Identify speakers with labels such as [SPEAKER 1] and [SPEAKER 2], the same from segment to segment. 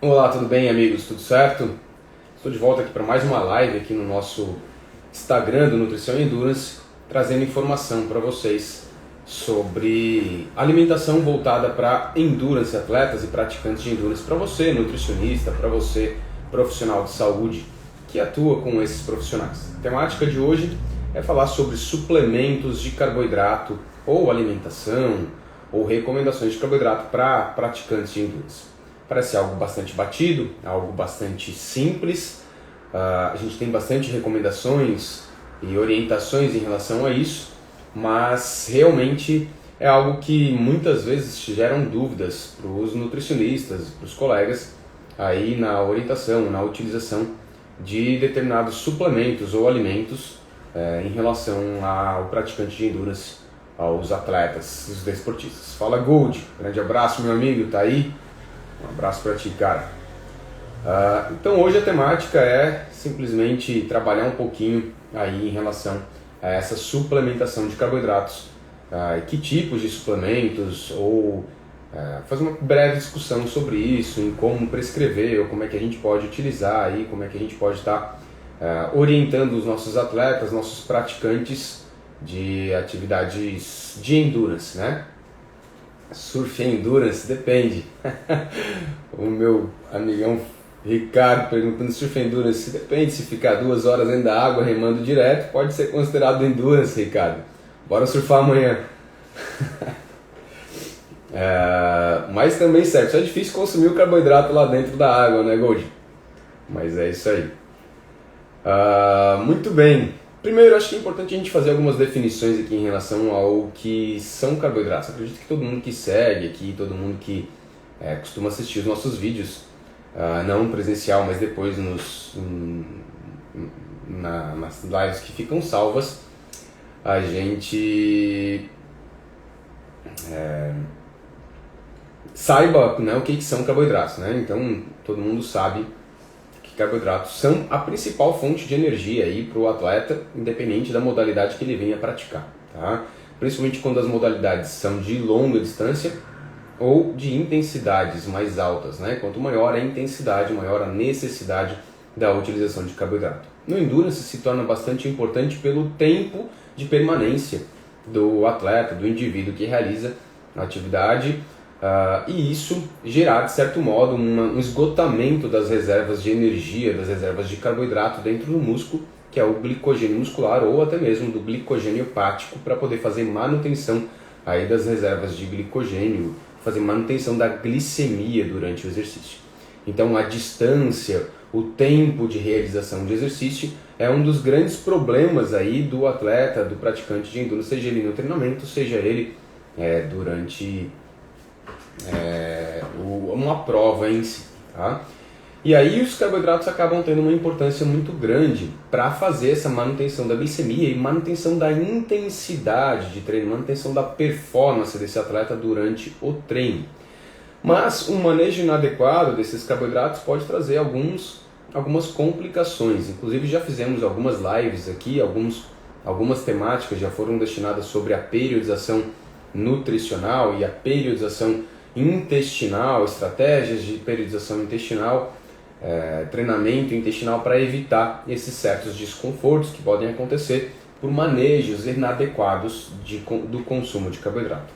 [SPEAKER 1] Olá, tudo bem, amigos? Tudo certo? Estou de volta aqui para mais uma live aqui no nosso Instagram do Nutrição e Endurance, trazendo informação para vocês sobre alimentação voltada para endurance, atletas e praticantes de endurance, para você, nutricionista, para você, profissional de saúde que atua com esses profissionais. A temática de hoje é falar sobre suplementos de carboidrato ou alimentação ou recomendações de carboidrato para praticantes de endurance. Parece algo bastante batido, algo bastante simples. A gente tem bastante recomendações e orientações em relação a isso, mas realmente é algo que muitas vezes geram dúvidas para os nutricionistas, para os colegas, aí na orientação, na utilização de determinados suplementos ou alimentos em relação ao praticante de endurance, aos atletas, os desportistas. Fala Gold, grande abraço meu amigo, tá aí? Um abraço para ti, cara. Então hoje a temática é simplesmente trabalhar um pouquinho aí em relação a essa suplementação de carboidratos, que tipos de suplementos, ou fazer uma breve discussão sobre isso, em como prescrever, ou como é que a gente pode utilizar aí, como é que a gente pode estar orientando os nossos atletas, nossos praticantes de atividades de endurance, né? Surf e endurance, depende. O meu amigão Ricardo perguntando surf e endurance, depende, se ficar 2 horas dentro da água remando direto, pode ser considerado endurance, Ricardo. Bora surfar amanhã. Mas também serve, só é difícil consumir o carboidrato lá dentro da água, né, Gold? Mas é isso aí. Muito bem. Primeiro, acho que é importante a gente fazer algumas definições aqui em relação ao que são carboidratos. Eu acredito que todo mundo que segue aqui, todo mundo que costuma assistir os nossos vídeos, não presencial, mas depois nas lives que ficam salvas, a gente saiba, né, o que são carboidratos, né? Então, todo mundo sabe carboidratos são a principal fonte de energia para o atleta, independente da modalidade que ele venha praticar, tá? Principalmente quando as modalidades são de longa distância ou de intensidades mais altas, né? Quanto maior a intensidade, maior a necessidade da utilização de carboidrato. No endurance se torna bastante importante pelo tempo de permanência do atleta, do indivíduo que realiza a atividade, e isso gerar, de certo modo, um esgotamento das reservas de energia, das reservas de carboidrato dentro do músculo, que é o glicogênio muscular ou até mesmo do glicogênio hepático, para poder fazer manutenção aí das reservas de glicogênio, fazer manutenção da glicemia durante o exercício. Então a distância, o tempo de realização de exercício é um dos grandes problemas aí do atleta, do praticante de endurance, seja ele no treinamento, seja ele durante uma prova em si, tá? E aí os carboidratos acabam tendo uma importância muito grande para fazer essa manutenção da glicemia e manutenção da intensidade de treino, manutenção da performance desse atleta durante o treino. Mas um manejo inadequado desses carboidratos pode trazer algumas complicações. Inclusive já fizemos algumas lives aqui, algumas temáticas já foram destinadas sobre a periodização nutricional e a periodização intestinal, estratégias de periodização intestinal, treinamento intestinal para evitar esses certos desconfortos que podem acontecer por manejos inadequados do consumo de carboidrato.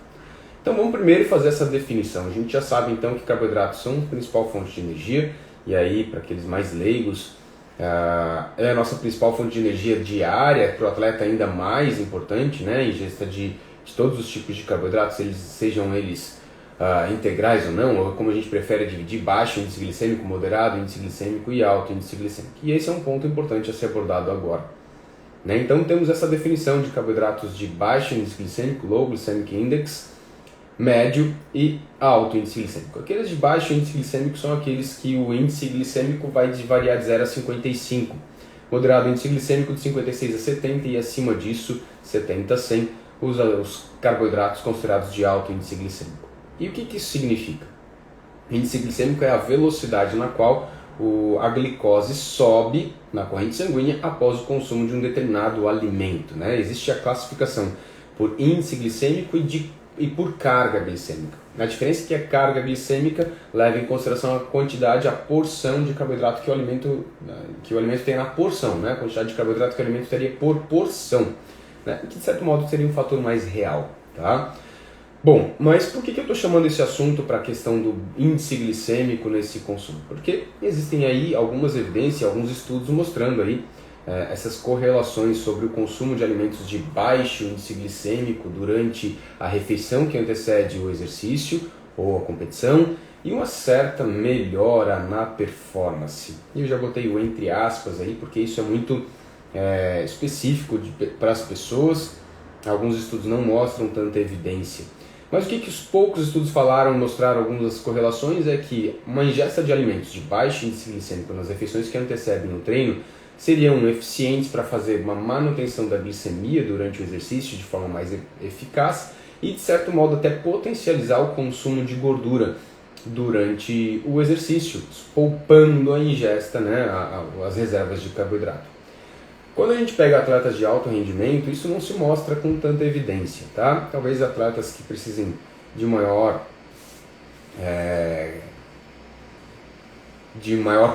[SPEAKER 1] Então vamos primeiro fazer essa definição. A gente já sabe então que carboidratos são a principal fonte de energia, e aí para aqueles mais leigos, é a nossa principal fonte de energia diária, para o atleta ainda mais importante, né? Ingesta de todos os tipos de carboidratos, sejam eles integrais ou não, ou como a gente prefere dividir, baixo índice glicêmico, moderado índice glicêmico e alto índice glicêmico. E esse é um ponto importante a ser abordado agora, né? Então temos essa definição de carboidratos de baixo índice glicêmico, low glycemic index, médio e alto índice glicêmico. Aqueles de baixo índice glicêmico são aqueles que o índice glicêmico vai variar de 0 a 55, moderado índice glicêmico de 56 a 70 e acima disso 70 a 100, os carboidratos considerados de alto índice glicêmico. E o que isso significa? Índice glicêmico é a velocidade na qual a glicose sobe na corrente sanguínea após o consumo de um determinado alimento, né? Existe a classificação por índice glicêmico e por carga glicêmica. A diferença é que a carga glicêmica leva em consideração a quantidade, a porção de carboidrato que o alimento tem na porção, né? A quantidade de carboidrato que o alimento teria por porção, né? Que de certo modo seria um fator mais real, tá? Bom, mas por que eu estou chamando esse assunto para a questão do índice glicêmico nesse consumo? Porque existem aí algumas evidências, alguns estudos mostrando aí essas correlações sobre o consumo de alimentos de baixo índice glicêmico durante a refeição que antecede o exercício ou a competição e uma certa melhora na performance. E eu já botei o entre aspas aí porque isso é muito específico para as pessoas. Alguns estudos não mostram tanta evidência. Mas o que os poucos estudos mostraram algumas correlações é que uma ingesta de alimentos de baixo índice glicêmico nas refeições que antecedem o treino seriam eficientes para fazer uma manutenção da glicemia durante o exercício de forma mais eficaz e, de certo modo, até potencializar o consumo de gordura durante o exercício, poupando a ingesta, né, as reservas de carboidrato. Quando a gente pega atletas de alto rendimento, isso não se mostra com tanta evidência, tá? Talvez atletas que precisem de maior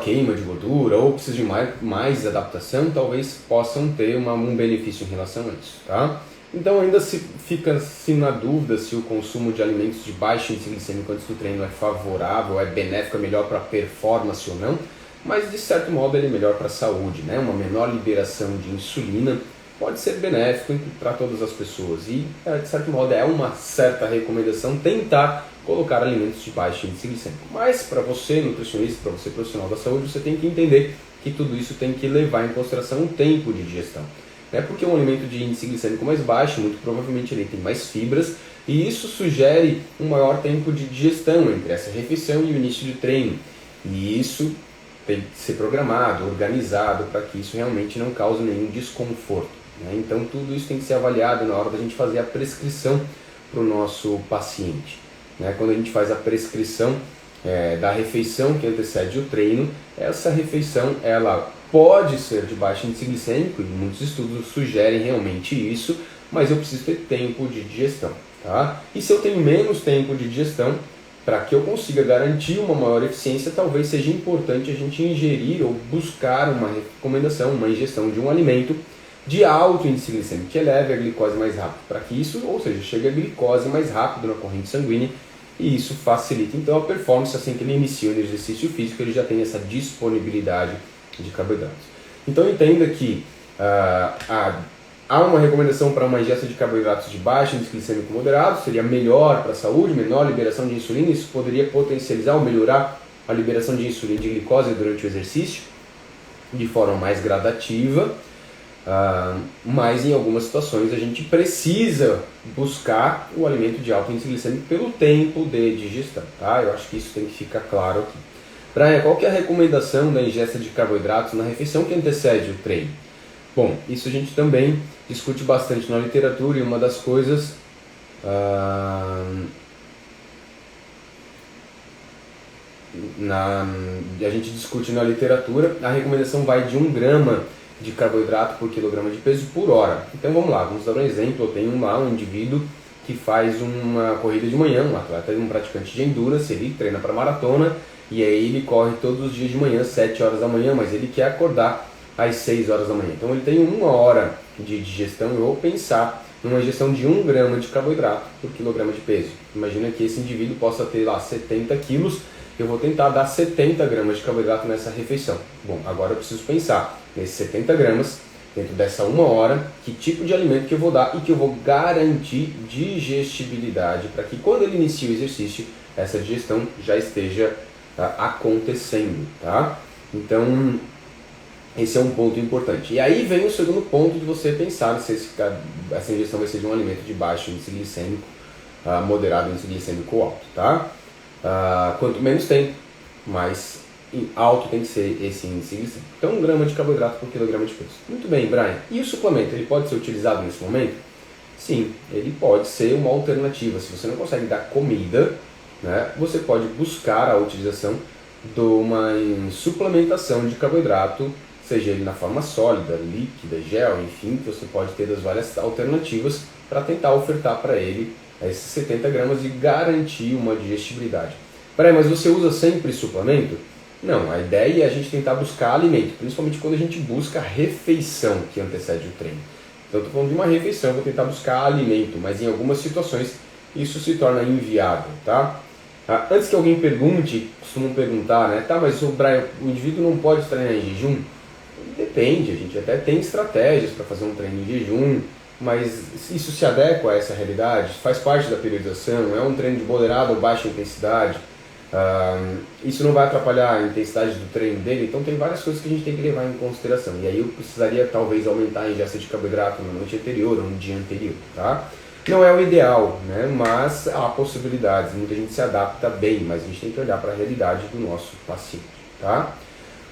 [SPEAKER 1] queima de gordura ou precisam de mais adaptação, talvez possam ter um benefício em relação a isso, tá? Então ainda fica na dúvida se o consumo de alimentos de baixo índice glicêmico antes do treino é favorável, é benéfico, é melhor para a performance ou não, mas de certo modo ele é melhor para a saúde, né? Uma menor liberação de insulina pode ser benéfico para todas as pessoas e de certo modo é uma certa recomendação tentar colocar alimentos de baixo índice glicêmico. Mas para você, nutricionista, para você profissional da saúde, você tem que entender que tudo isso tem que levar em consideração o tempo de digestão. Porque um alimento de índice glicêmico mais baixo, muito provavelmente ele tem mais fibras, e isso sugere um maior tempo de digestão entre essa refeição e o início do treino. E isso tem que ser programado, organizado, para que isso realmente não cause nenhum desconforto. Então tudo isso tem que ser avaliado na hora da gente fazer a prescrição para o nosso paciente. Quando a gente faz a prescrição da refeição que antecede o treino, essa refeição ela pode ser de baixo índice glicêmico, e muitos estudos sugerem realmente isso, mas eu preciso ter tempo de digestão. Tá? E se eu tenho menos tempo de digestão, para que eu consiga garantir uma maior eficiência, talvez seja importante a gente ingerir ou buscar uma recomendação, uma ingestão de um alimento de alto índice glicêmico, que eleve a glicose mais rápido, para que isso, ou seja, chegue a glicose mais rápido na corrente sanguínea, e isso facilita então a performance. Assim que ele inicia o exercício físico, ele já tem essa disponibilidade de carboidratos. Então entenda que há uma recomendação para uma ingesta de carboidratos de baixo índice glicêmico moderado, seria melhor para a saúde, menor liberação de insulina, isso poderia potencializar ou melhorar a liberação de insulina e de glicose durante o exercício de forma mais gradativa. Mas em algumas situações a gente precisa buscar o alimento de alto índice glicêmico pelo tempo de digestão, tá? Eu acho que isso tem que ficar claro aqui. Brian, qual que é a recomendação da ingesta de carboidratos na refeição que antecede o treino? Bom, isso a gente também discute bastante na literatura, e uma das coisas a gente discute na literatura, a recomendação vai de 1 grama de carboidrato por quilograma de peso por hora. Então vamos lá, vamos dar um exemplo. Eu tenho lá um indivíduo que faz uma corrida de manhã, um atleta, um praticante de endurance, ele treina para maratona e aí ele corre todos os dias de manhã, 7 horas da manhã, mas ele quer acordar às 6 horas da manhã. Então ele tem 1 hora de digestão. Eu vou pensar numa ingestão de 1 grama de carboidrato por quilograma de peso. Imagina que esse indivíduo possa ter lá 70 quilos. Eu vou tentar dar 70 gramas de carboidrato nessa refeição. Bom, agora eu preciso pensar nesses 70 gramas, dentro dessa 1 hora, que tipo de alimento que eu vou dar e que eu vou garantir digestibilidade para que quando ele inicie o exercício, essa digestão já esteja acontecendo, tá? Então, esse é um ponto importante. E aí vem o segundo ponto de você pensar se essa ingestão vai ser de um alimento de baixo índice glicêmico, moderado índice glicêmico ou alto, tá? Quanto menos tempo, mais alto tem que ser esse índice glicêmico. Então 1 grama de carboidrato por quilograma de peso. Muito bem, Brian. E o suplemento, ele pode ser utilizado nesse momento? Sim, ele pode ser uma alternativa. Se você não consegue dar comida, né, você pode buscar a utilização de uma suplementação de carboidrato, seja ele na forma sólida, líquida, gel, enfim, você pode ter das várias alternativas para tentar ofertar para ele esses 70 gramas e garantir uma digestibilidade. Peraí, mas você usa sempre suplemento? Não, a ideia é a gente tentar buscar alimento, principalmente quando a gente busca a refeição que antecede o treino. Então eu estou falando de uma refeição, vou tentar buscar alimento, mas em algumas situações isso se torna inviável, tá? Antes que alguém pergunte, costumam perguntar, né? Tá, mas o indivíduo não pode treinar em jejum? Depende, a gente até tem estratégias para fazer um treino em jejum, mas isso se adequa a essa realidade? Faz parte da periodização? É um treino de moderada ou baixa intensidade? Isso não vai atrapalhar a intensidade do treino dele? Então tem várias coisas que a gente tem que levar em consideração. E aí eu precisaria talvez aumentar a ingesta de carboidrato na noite anterior ou no dia anterior, tá? Não é o ideal, né? Mas há possibilidades. Muita gente se adapta bem, mas a gente tem que olhar para a realidade do nosso paciente, tá?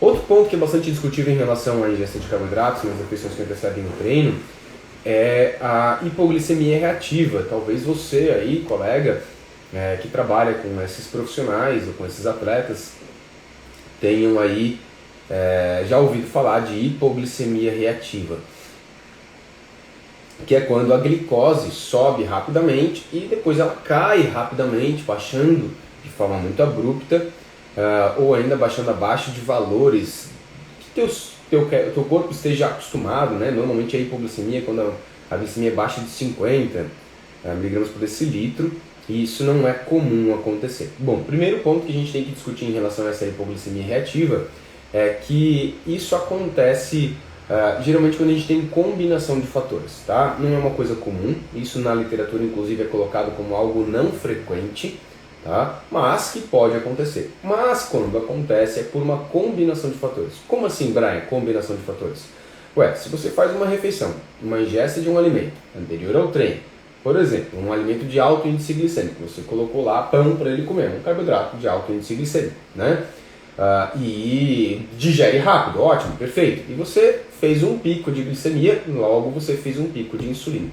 [SPEAKER 1] Outro ponto que é bastante discutível em relação à ingesta de carboidratos nas refeições que antecedem o treino é a hipoglicemia reativa. Talvez você aí, colega, que trabalha com esses profissionais ou com esses atletas, tenham aí já ouvido falar de hipoglicemia reativa, que é quando a glicose sobe rapidamente e depois ela cai rapidamente, baixando de forma muito abrupta, ou ainda baixando abaixo de valores que teu corpo esteja acostumado, né? Normalmente a hipoglicemia é quando a glicemia é baixa de 50 miligramas por decilitro, e isso não é comum acontecer. Bom, primeiro ponto que a gente tem que discutir em relação a essa hipoglicemia reativa é que isso acontece geralmente quando a gente tem combinação de fatores, tá? Não é uma coisa comum, isso na literatura inclusive é colocado como algo não frequente, tá? Mas que pode acontecer. Mas quando acontece é por uma combinação de fatores. Como assim, Brian, combinação de fatores? Ué, se você faz uma refeição, uma ingesta de um alimento anterior ao treino, por exemplo, um alimento de alto índice glicêmico, você colocou lá pão para ele comer, um carboidrato de alto índice glicêmico, né? E digere rápido, ótimo, perfeito. E você fez um pico de glicemia, logo você fez um pico de insulina.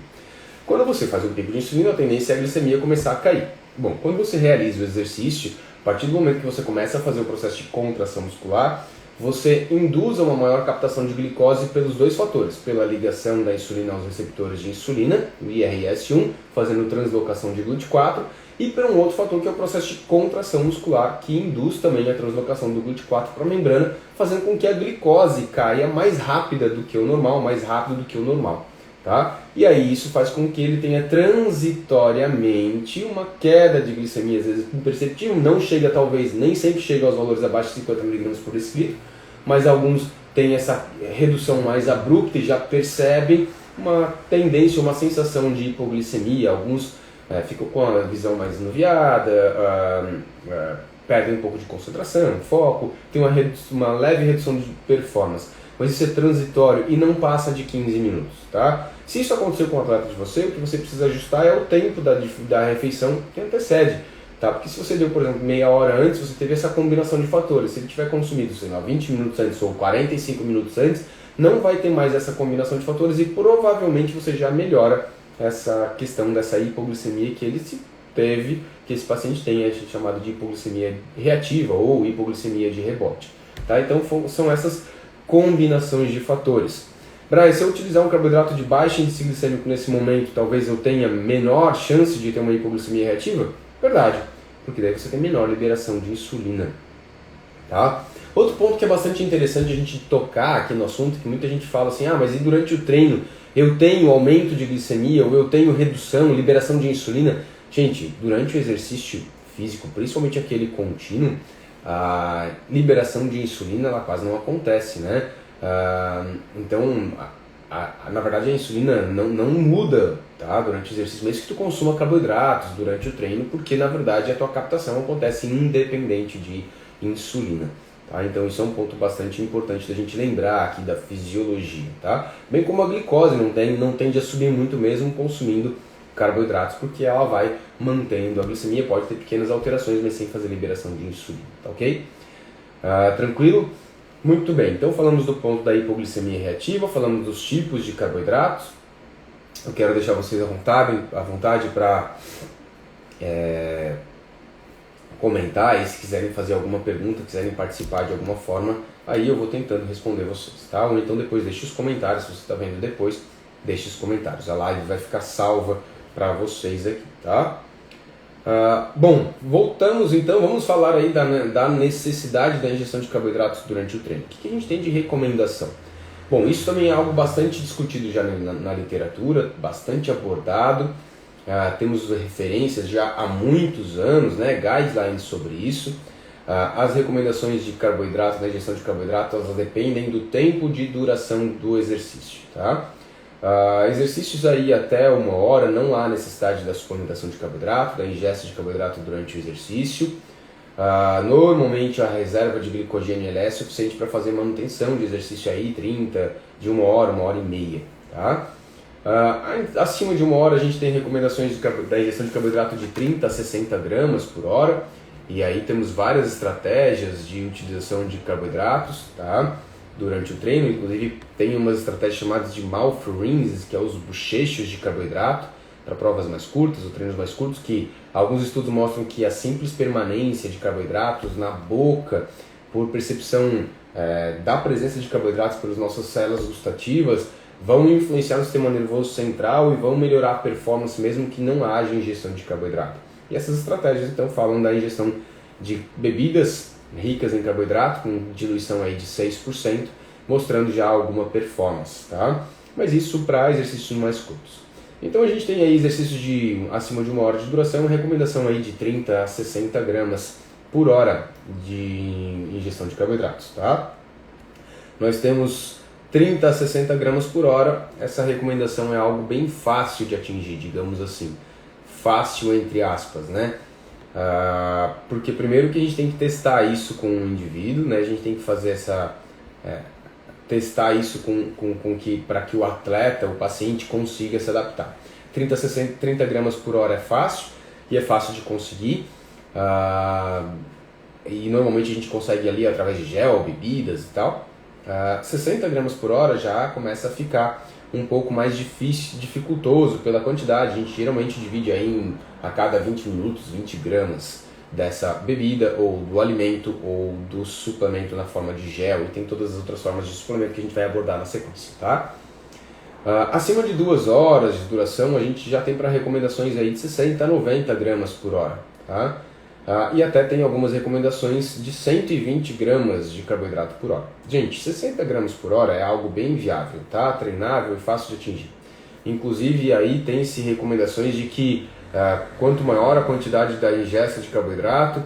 [SPEAKER 1] Quando você faz um pico de insulina, a tendência é a glicemia começar a cair. Bom, quando você realiza o exercício, a partir do momento que você começa a fazer o processo de contração muscular, você induz uma maior captação de glicose pelos dois fatores, pela ligação da insulina aos receptores de insulina, o IRS1, fazendo translocação de GLUT4, e por um outro fator que é o processo de contração muscular, que induz também a translocação do GLUT4 para a membrana, fazendo com que a glicose caia mais rápida do que o normal, mais rápido do que o normal. Tá? E aí isso faz com que ele tenha transitoriamente uma queda de glicemia, às vezes imperceptível, não chega talvez, nem sempre chega aos valores abaixo de 50 mg por decilitro, mas alguns têm essa redução mais abrupta e já percebem uma tendência, uma sensação de hipoglicemia, alguns ficam com a visão mais anuviada, perdem um pouco de concentração, foco, tem uma leve redução de performance. Mas isso é transitório e não passa de 15 minutos, tá? Se isso aconteceu com o atleta de você, o que você precisa ajustar é o tempo da refeição que antecede, tá? Porque se você deu, por exemplo, meia hora antes, você teve essa combinação de fatores. Se ele tiver consumido, sei lá, 20 minutos antes ou 45 minutos antes, não vai ter mais essa combinação de fatores e provavelmente você já melhora essa questão dessa hipoglicemia que ele teve, que esse paciente tem, a gente chamado de hipoglicemia reativa ou hipoglicemia de rebote, tá? Então são essas combinações de fatores. Brian, se eu utilizar um carboidrato de baixo índice glicêmico nesse momento, talvez eu tenha menor chance de ter uma hipoglicemia reativa? Verdade, porque daí você tem menor liberação de insulina. Tá? Outro ponto que é bastante interessante a gente tocar aqui no assunto, que muita gente fala assim, mas e durante o treino eu tenho aumento de glicemia, ou eu tenho redução, liberação de insulina? Gente, durante o exercício físico, principalmente aquele contínuo, a liberação de insulina ela quase não acontece, né? Então, na verdade a insulina não muda, tá? Durante o exercício, mesmo que tu consuma carboidratos durante o treino, porque na verdade a tua captação acontece independente de insulina. Tá? Então isso é um ponto bastante importante da gente lembrar aqui da fisiologia, tá? Bem como a glicose não tende a subir muito mesmo consumindo carboidratos, porque ela vai mantendo a glicemia, pode ter pequenas alterações, mas sem fazer liberação de insulina, tá ok? Tranquilo? Muito bem, então falamos do ponto da hipoglicemia reativa, falamos dos tipos de carboidratos. Eu quero deixar vocês à vontade para comentar, e se quiserem fazer alguma pergunta, quiserem participar de alguma forma, aí eu vou tentando responder vocês, tá? Ou então depois deixe os comentários, se você está vendo depois, deixe os comentários. A live vai ficar salva para vocês aqui, tá? Bom, voltamos então, vamos falar aí da necessidade da ingestão de carboidratos durante o treino. O que a gente tem de recomendação? Bom, isso também é algo bastante discutido já na literatura, bastante abordado. Temos referências já há muitos anos, né, guidelines sobre isso. As recomendações de carboidratos, da ingestão de carboidratos, elas dependem do tempo de duração do exercício, tá? Exercícios aí até 1 hora, não há necessidade da suplementação de carboidrato, da ingesta de carboidrato durante o exercício. Normalmente a reserva de glicogênio ela é suficiente para fazer manutenção de exercício aí, de 1 hora, 1 hora e meia, tá? Acima de 1 hora a gente tem recomendações da ingestão de carboidrato de 30 a 60 gramas por hora, e aí temos várias estratégias de utilização de carboidratos, tá? Durante o treino, inclusive tem umas estratégias chamadas de mouth rinses, que é os bochechos de carboidrato, para provas mais curtas ou treinos mais curtos, que alguns estudos mostram que a simples permanência de carboidratos na boca, por percepção da presença de carboidratos pelas nossas células gustativas, vão influenciar no sistema nervoso central e vão melhorar a performance mesmo que não haja ingestão de carboidrato. E essas estratégias então falam da ingestão de bebidas ricas em carboidrato, com diluição aí de 6%, mostrando já alguma performance, tá? Mas isso para exercícios mais curtos. Então a gente tem aí exercícios de acima de 1 hora de duração, recomendação aí de 30 a 60 gramas por hora de ingestão de carboidratos, tá? Nós temos 30 a 60 gramas por hora, essa recomendação é algo bem fácil de atingir, digamos assim. Fácil entre aspas, né? Porque primeiro que a gente tem que testar isso com o indivíduo, né? A gente tem que fazer testar isso para que o atleta, o paciente, consiga se adaptar. 30 gramas por hora é fácil e é fácil de conseguir. E normalmente a gente consegue ali através de gel, bebidas e tal. 60 gramas por hora já começa a ficar um pouco mais dificultoso pela quantidade. A gente geralmente divide aí a cada 20 minutos 20 gramas dessa bebida ou do alimento ou do suplemento na forma de gel, e tem todas as outras formas de suplemento que a gente vai abordar na sequência, tá? Acima de 2 horas de duração a gente já tem para recomendações aí de 60 a 90 gramas por hora, tá? E até tem algumas recomendações de 120 gramas de carboidrato por hora. Gente, 60 gramas por hora é algo bem viável, tá? Treinável e fácil de atingir. Inclusive aí tem-se recomendações de que quanto maior a quantidade da ingesta de carboidrato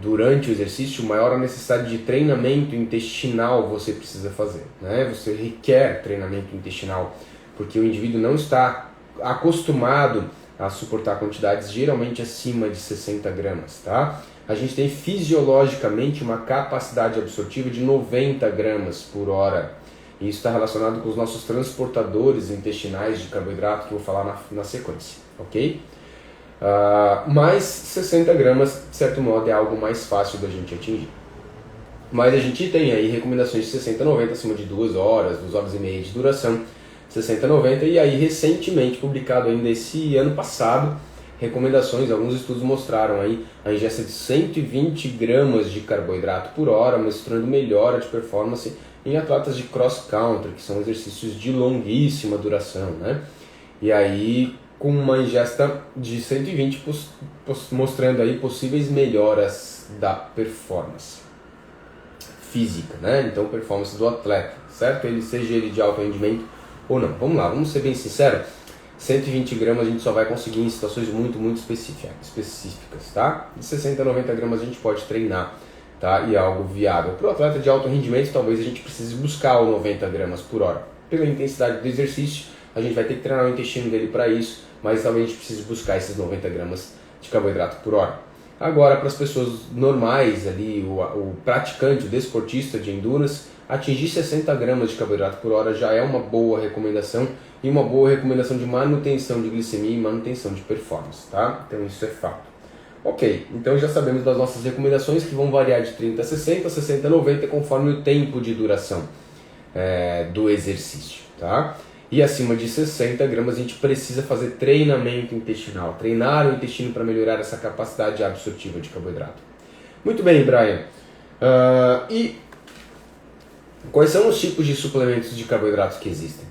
[SPEAKER 1] durante o exercício, maior a necessidade de treinamento intestinal você precisa fazer, né? Você requer treinamento intestinal, porque o indivíduo não está acostumado a suportar quantidades geralmente acima de 60 gramas, tá? A gente tem fisiologicamente uma capacidade absortiva de 90 gramas por hora. E isso está relacionado com os nossos transportadores intestinais de carboidrato, que eu vou falar na sequência, ok? Mas 60 gramas, de certo modo, é algo mais fácil da gente atingir. Mas a gente tem aí recomendações de 60 a 90 acima de 2 horas, 2 horas e meia de duração, 60 a 90, e aí recentemente, publicado ainda esse ano passado, recomendações, alguns estudos mostraram aí a ingesta de 120 gramas de carboidrato por hora, mostrando melhora de performance em atletas de cross-country, que são exercícios de longuíssima duração, né? E aí com uma ingesta de 120, mostrando aí possíveis melhoras da performance física, né? Então performance do atleta, certo? Seja ele de alto rendimento ou não. Vamos lá, vamos ser bem sinceros. 120 gramas a gente só vai conseguir em situações muito específicas, tá? De 60 a 90 gramas a gente pode treinar, tá? E é algo viável. Para o atleta de alto rendimento, talvez a gente precise buscar o 90 gramas por hora. Pela intensidade do exercício, a gente vai ter que treinar o intestino dele para isso, mas talvez a gente precise buscar esses 90 gramas de carboidrato por hora. Agora, para as pessoas normais, ali, o praticante, o desportista de endurance, atingir 60 gramas de carboidrato por hora já é uma boa recomendação, e uma boa recomendação de manutenção de glicemia e manutenção de performance, tá? Então isso é fato. Ok, então já sabemos das nossas recomendações, que vão variar de 30 a 60, 60 a 90, conforme o tempo de duração do exercício, tá? E acima de 60 gramas a gente precisa fazer treinamento intestinal, treinar o intestino para melhorar essa capacidade absortiva de carboidrato. Muito bem, Brian. E quais são os tipos de suplementos de carboidratos que existem?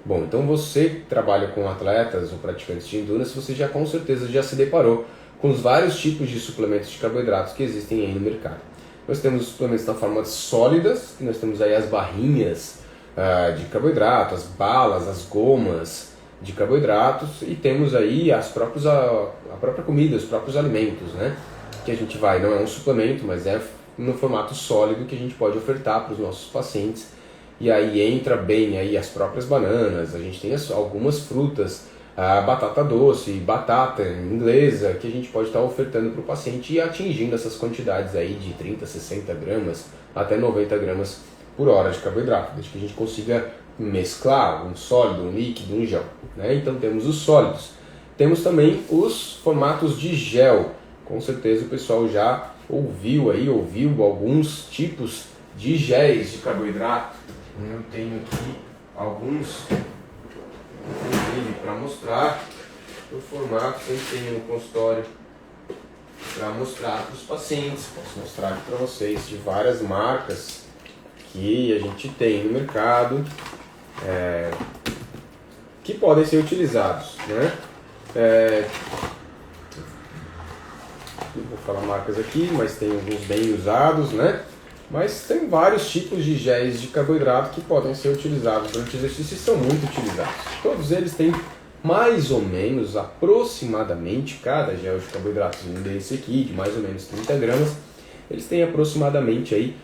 [SPEAKER 1] Bom, então você que trabalha com atletas ou praticantes de endurance, você já com certeza já se deparou com os vários tipos de suplementos de carboidratos que existem aí no mercado. Nós temos os suplementos na forma de sólidas, que nós temos aí as barrinhas de carboidrato, as balas, as gomas de carboidratos, e temos aí a própria comida, os próprios alimentos, né? Que a gente não é um suplemento, mas é no formato sólido que a gente pode ofertar para os nossos pacientes. E aí entra bem aí as próprias bananas, a gente tem algumas frutas, a batata doce, batata inglesa, que a gente pode estar ofertando para o paciente e atingindo essas quantidades aí de 30, 60 gramas até 90 gramas por hora de carboidrato, desde que a gente consiga mesclar um sólido, um líquido, um gel, né? Então temos os sólidos. Temos também os formatos de gel. Com certeza o pessoal já ouviu alguns tipos de géis de carboidrato. Eu tenho aqui alguns, inclusive, para mostrar o formato que eu tenho no consultório para mostrar para os pacientes. Posso mostrar aqui para vocês de várias marcas que a gente tem no mercado que podem ser utilizados, né? Não vou falar marcas aqui, mas tem alguns bem usados, né? Mas tem vários tipos de géis de carboidrato que podem ser utilizados durante o exercício e são muito utilizados. Todos eles têm mais ou menos, aproximadamente, cada gel de carboidrato desse aqui, de mais ou menos 30 gramas, eles têm aproximadamente aí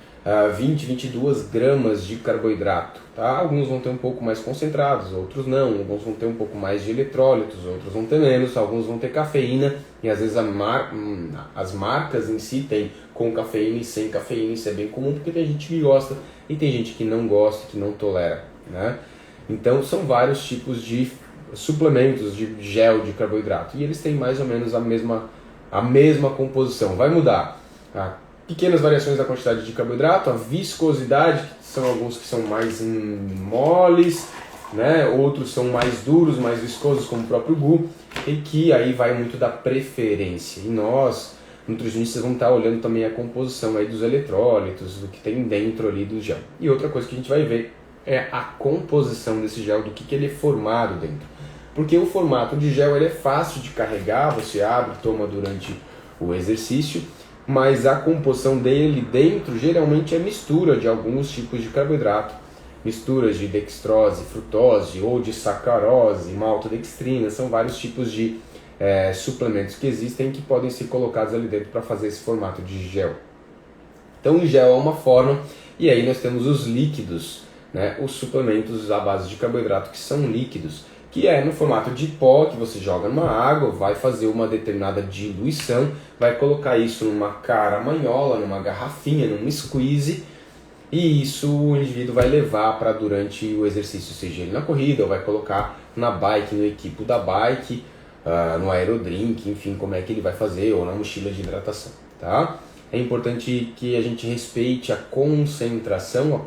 [SPEAKER 1] 20, 22 gramas de carboidrato. Tá? Alguns vão ter um pouco mais concentrados, outros não. Alguns vão ter um pouco mais de eletrólitos, outros vão ter menos. Alguns vão ter cafeína e às vezes as marcas em si têm com cafeína e sem cafeína. Isso é bem comum porque tem gente que gosta e tem gente que não gosta, que não tolera, né? Então são vários tipos de suplementos de gel de carboidrato e eles têm mais ou menos a mesma composição. Vai mudar pequenas variações da quantidade de carboidrato, a viscosidade, que são alguns que são mais moles, né? Outros são mais duros, mais viscosos, como o próprio GU, e que aí vai muito da preferência. E nós, nutricionistas, vamos estar olhando também a composição aí dos eletrólitos, do que tem dentro ali do gel. E outra coisa que a gente vai ver é a composição desse gel, do que ele é formado dentro. Porque o formato de gel ele é fácil de carregar, você abre, toma durante o exercício, mas a composição dele dentro geralmente é mistura de alguns tipos de carboidrato, misturas de dextrose, frutose ou de sacarose, maltodextrina, são vários tipos de suplementos que existem que podem ser colocados ali dentro para fazer esse formato de gel. Então o gel é uma forma, e aí nós temos os líquidos, né, os suplementos à base de carboidrato que são líquidos, que é no formato de pó, que você joga numa água, vai fazer uma determinada diluição, vai colocar isso numa caramanhola, numa garrafinha, num squeeze, e isso o indivíduo vai levar para durante o exercício, seja ele na corrida, ou vai colocar na bike, no equipo da bike, no aerodrink, enfim, como é que ele vai fazer, ou na mochila de hidratação, tá? É importante que a gente respeite a concentração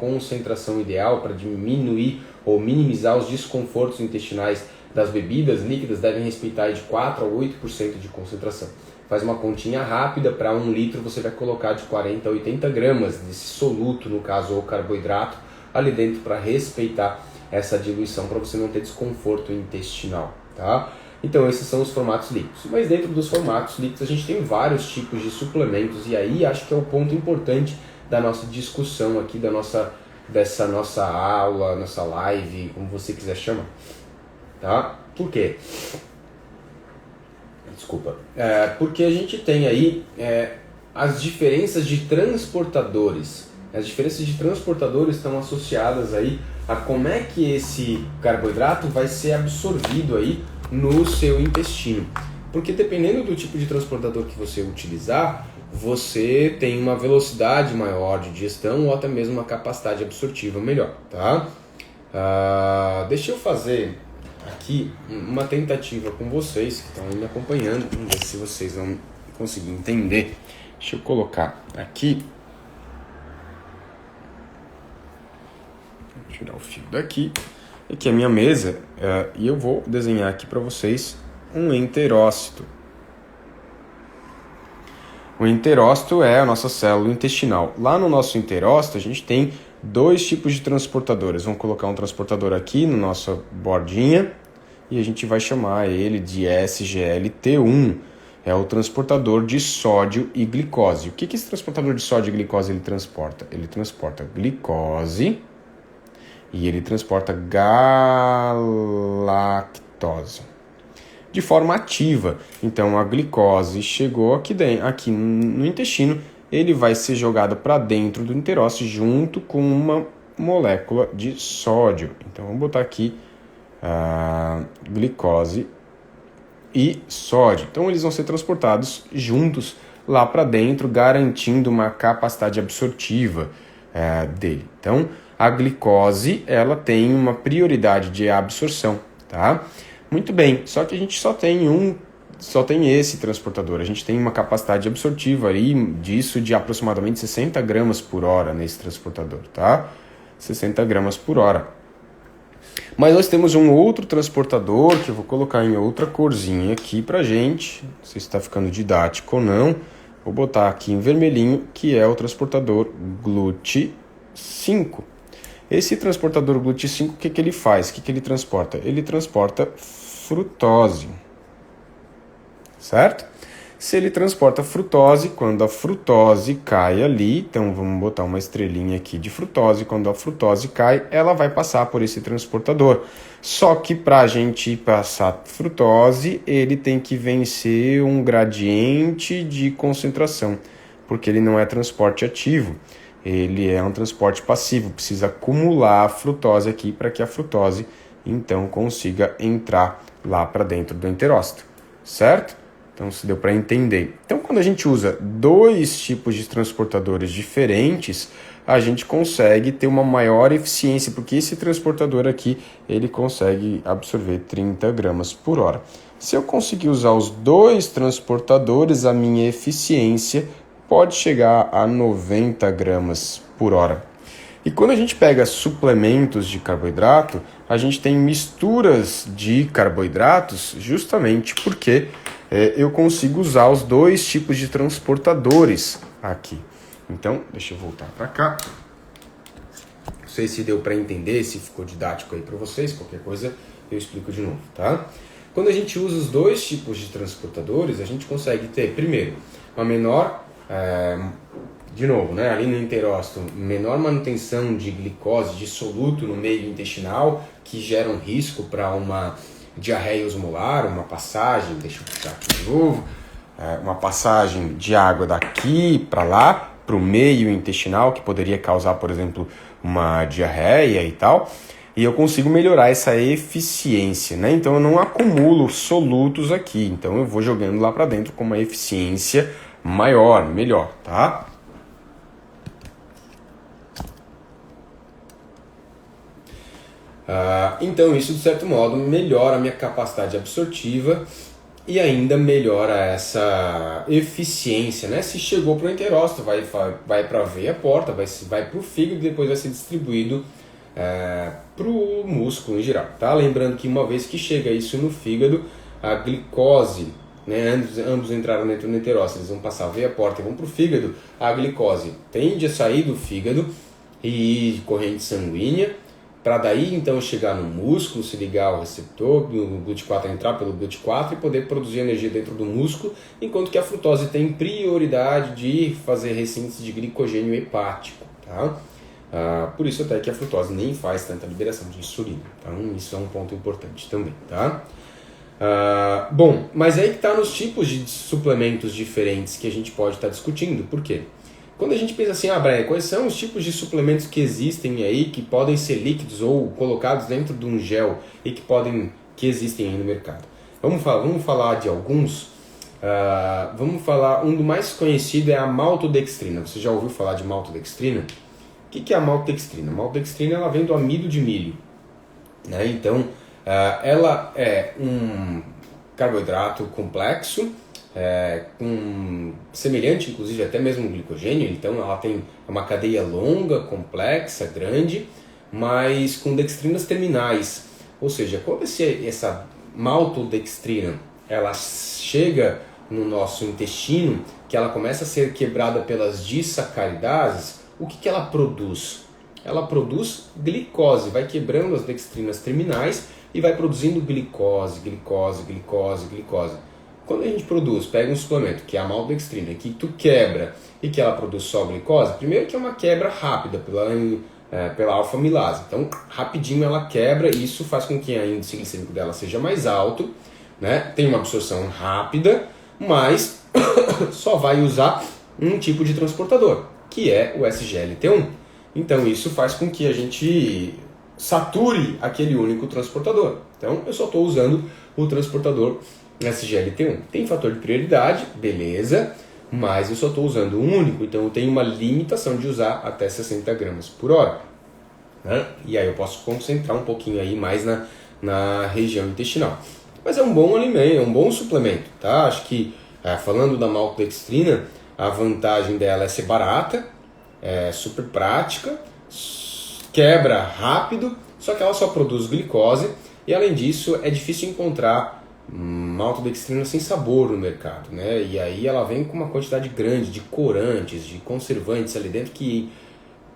[SPEAKER 1] ideal para diminuir ou minimizar os desconfortos intestinais das bebidas líquidas devem respeitar de 4 a 8% de concentração. Faz uma continha rápida, para 1 litro você vai colocar de 40 a 80 gramas desse soluto, no caso, ou carboidrato, ali dentro para respeitar essa diluição, para você não ter desconforto intestinal, tá? Então esses são os formatos líquidos. Mas dentro dos formatos líquidos a gente tem vários tipos de suplementos, e aí acho que é o ponto importante da nossa discussão aqui, dessa nossa aula, nossa live, como você quiser chamar, tá? Por quê? Desculpa. Porque a gente tem aí as diferenças de transportadores. As diferenças de transportadores estão associadas aí a como é que esse carboidrato vai ser absorvido aí no seu intestino. Porque dependendo do tipo de transportador que você utilizar, você tem uma velocidade maior de digestão ou até mesmo uma capacidade absortiva melhor, tá? Deixa eu fazer aqui uma tentativa com vocês que estão me acompanhando, vamos ver se vocês vão conseguir entender. Deixa eu colocar aqui, vou tirar o fio daqui, aqui é a minha mesa, e eu vou desenhar aqui para vocês um enterócito. O enterócito é a nossa célula intestinal. Lá no nosso enterócito a gente tem dois tipos de transportadores. Vamos colocar um transportador aqui na nossa bordinha e a gente vai chamar ele de SGLT1. É o transportador de sódio e glicose. O que esse transportador de sódio e glicose ele transporta? Ele transporta glicose e ele transporta galactose de forma ativa. Então a glicose chegou aqui no intestino, ele vai ser jogado para dentro do enterócito junto com uma molécula de sódio. Então vamos botar aqui a glicose e sódio. Então eles vão ser transportados juntos lá para dentro, garantindo uma capacidade absortiva dele. Então a glicose ela tem uma prioridade de absorção, tá? Muito bem, só que a gente só tem esse transportador. A gente tem uma capacidade absortiva aí disso de aproximadamente 60 gramas por hora nesse transportador, tá? 60 gramas por hora. Mas nós temos um outro transportador que eu vou colocar em outra corzinha aqui pra gente. Não sei se está ficando didático ou não. Vou botar aqui em vermelhinho, que é o transportador GLUT5. Esse transportador GLUT5, o que ele faz? O que ele transporta? Ele transporta frutose, certo? Se ele transporta frutose, quando a frutose cai ali, então vamos botar uma estrelinha aqui de frutose, quando a frutose cai, ela vai passar por esse transportador. Só que para a gente passar frutose, ele tem que vencer um gradiente de concentração, porque ele não é transporte ativo, ele é um transporte passivo, precisa acumular a frutose aqui para que a frutose então consiga entrar lá para dentro do enterócito, certo? Então, se deu para entender. Então, quando a gente usa dois tipos de transportadores diferentes, a gente consegue ter uma maior eficiência, porque esse transportador aqui, ele consegue absorver 30 gramas por hora. Se eu conseguir usar os dois transportadores, a minha eficiência pode chegar a 90 gramas por hora. E quando a gente pega suplementos de carboidrato, a gente tem misturas de carboidratos justamente porque eu consigo usar os dois tipos de transportadores aqui. Então, deixa eu voltar para cá. Não sei se deu para entender, se ficou didático aí para vocês. Qualquer coisa eu explico de novo, tá? Quando a gente usa os dois tipos de transportadores, a gente consegue ter, primeiro, uma menor, de novo, né, ali no enterócito, menor manutenção de glicose, de soluto no meio intestinal, que gera um risco para uma diarreia osmolar, uma passagem, deixa eu puxar aqui de novo, uma passagem de água daqui para lá, para o meio intestinal, que poderia causar, por exemplo, uma diarreia e tal, e eu consigo melhorar essa eficiência, né? Então eu não acumulo solutos aqui, então eu vou jogando lá para dentro com uma eficiência maior, melhor, tá? Então isso de certo modo melhora a minha capacidade absortiva e ainda melhora essa eficiência, né? Se chegou para o enterócito, vai para a veia porta, vai para o fígado e depois vai ser distribuído para o músculo em geral, tá? Lembrando que uma vez que chega isso no fígado, a glicose, né, ambos entraram dentro do enterócito, eles vão passar a veia porta e vão para o fígado, a glicose tende a sair do fígado e ir corrente sanguínea, para daí então chegar no músculo, se ligar ao receptor, o GLUT4 entrar pelo GLUT4 e poder produzir energia dentro do músculo, enquanto que a frutose tem prioridade de fazer ressíntese de glicogênio hepático, tá? Por isso até que a frutose nem faz tanta liberação de insulina, então isso é um ponto importante também, tá? Bom, mas aí que está nos tipos de suplementos diferentes que a gente pode estar discutindo, por quê? Quando a gente pensa assim, Brian, quais são os tipos de suplementos que existem aí, que podem ser líquidos ou colocados dentro de um gel e que existem aí no mercado? Vamos falar de alguns. Vamos falar, um do mais conhecido é a maltodextrina. Você já ouviu falar de maltodextrina? O que é a maltodextrina? A maltodextrina ela vem do amido de milho, né? Então, ela é um carboidrato complexo, semelhante inclusive até mesmo ao glicogênio, então ela tem uma cadeia longa, complexa, grande, mas com dextrinas terminais, ou seja, quando essa maltodextrina ela chega no nosso intestino, que ela começa a ser quebrada pelas disacaridase, o que ela produz? ela produz glicose, vai quebrando as dextrinas terminais e vai produzindo glicose, glicose, glicose, glicose. Quando a gente produz, pega um suplemento, que é a maltodextrina, que tu quebra e que ela produz só glicose, primeiro que é uma quebra rápida pela alfa-amilase. Então, rapidinho ela quebra e isso faz com que o índice glicêmico dela seja mais alto, né? Tem uma absorção rápida, mas só vai usar um tipo de transportador, que é o SGLT1. Então, isso faz com que a gente sature aquele único transportador. Então, eu só estou usando o transportador SGLT1. Tem fator de prioridade, beleza, mas eu só estou usando um único, então eu tenho uma limitação de usar até 60 gramas por hora. Né? E aí eu posso concentrar um pouquinho aí mais na região intestinal. Mas é um bom alimento, é um bom suplemento, tá? Acho que, falando da maltodextrina, a vantagem dela é ser barata, é super prática, quebra rápido, só que ela só produz glicose e além disso é difícil encontrar maltodextrina sem sabor no mercado, né? E aí ela vem com uma quantidade grande de corantes, de conservantes ali dentro, que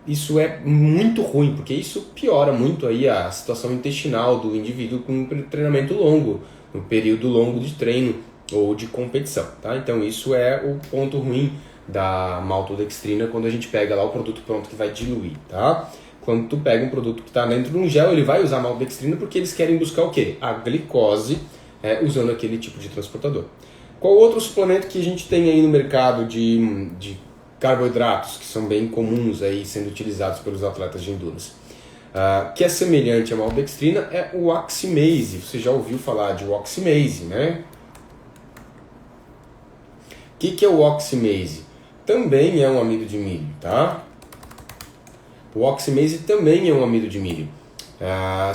[SPEAKER 1] isso é muito ruim, porque isso piora muito aí a situação intestinal do indivíduo com um treinamento longo, um período longo de treino ou de competição, tá? Então isso é o ponto ruim da maltodextrina quando a gente pega lá o produto pronto que vai diluir, tá? Quando tu pega um produto que está dentro de um gel, ele vai usar maltodextrina porque eles querem buscar o quê? A glicose, usando aquele tipo de transportador. Qual outro suplemento que a gente tem aí no mercado de carboidratos, que são bem comuns aí sendo utilizados pelos atletas de endurance? Que é semelhante à maltodextrina é o oximase. Você já ouviu falar de oximase, né? O que é o oximase? Também é um amido de milho, tá? O oximase também é um amido de milho.